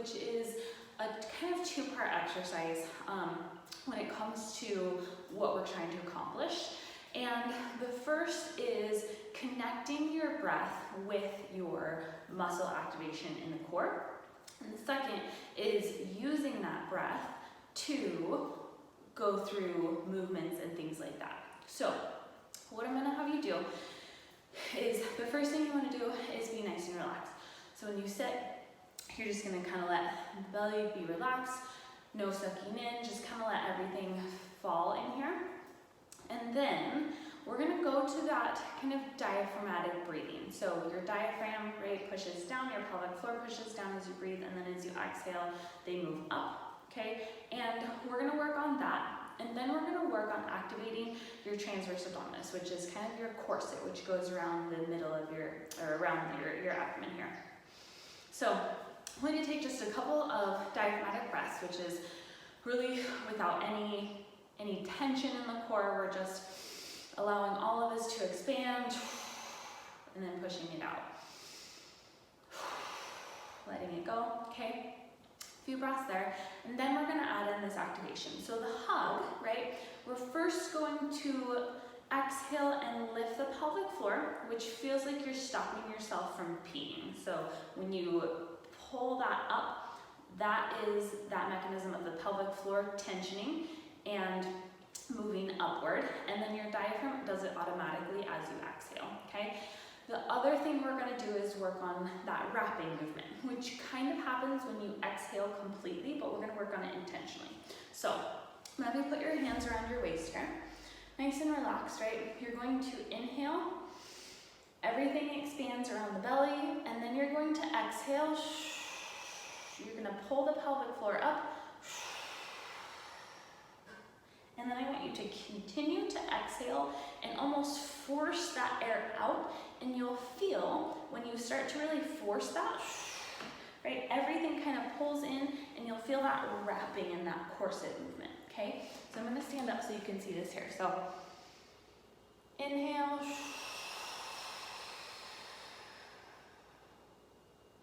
which is a kind of two-part exercise when it comes to what we're trying to accomplish. And the first is connecting your breath with your muscle activation in the core. And the second is using that breath to go through movements and things like that. So what I'm gonna have you do is, the first thing you wanna do is be nice and relaxed. So when you sit, you're just gonna kind of let the belly be relaxed, no sucking in, just kind of let everything fall in here. And then we're gonna go to that kind of diaphragmatic breathing. So your diaphragm, right, pushes down, your pelvic floor pushes down as you breathe, and then as you exhale, they move up, okay? And we're gonna work on that. And then we're gonna work on activating your transverse abdominis, which is kind of your corset, which goes around the middle of around your abdomen here. So I'm going to take just a couple of diaphragmatic breaths, which is really without any tension in the core. We're just allowing all of this to expand and then pushing it out. Letting it go, okay? A few breaths there. And then we're gonna add in this activation. So the hug, right? We're first going to exhale and lift the pelvic floor, which feels like you're stopping yourself from peeing. So when you pull that up, that is that mechanism of the pelvic floor tensioning and moving upward, and then your diaphragm does it automatically as you exhale, okay? The other thing we're gonna do is work on that wrapping movement, which kind of happens when you exhale completely, but we're gonna work on it intentionally. So maybe put your hands around your waist here, nice and relaxed, right? You're going to inhale, everything expands around the belly, and then you're going to exhale. You're gonna pull the pelvic floor up, and then I want you to continue to exhale and almost force that air out, and you'll feel when you start to really force that, right, everything kind of pulls in, and you'll feel that wrapping in that corset movement, okay? So I'm gonna stand up so you can see this here. So inhale,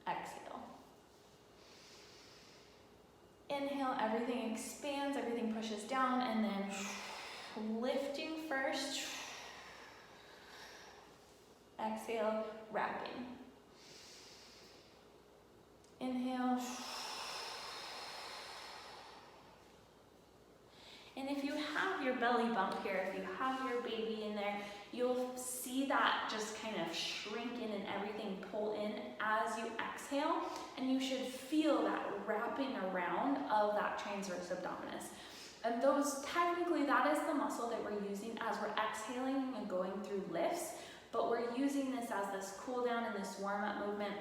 exhale. Inhale, everything expands, everything pushes down, and then lifting first. Exhale, wrapping. Inhale. And if you have your belly bump here, if you have your baby in there, you'll see that just kind of shrink in and everything pull in as you exhale, and you should feel that wrapping around of that transverse abdominis. And those, technically, that is the muscle that we're using as we're exhaling and going through lifts, but we're using this as this cool down and this warm up movement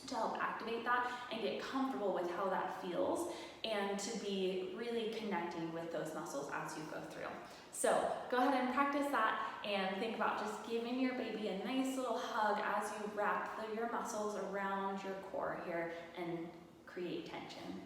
to help activate that and get comfortable with how that feels, and to be really connecting with those muscles as you go through. So go ahead and practice that, and think about just giving your baby a nice little hug as you wrap your muscles around your core here and create tension.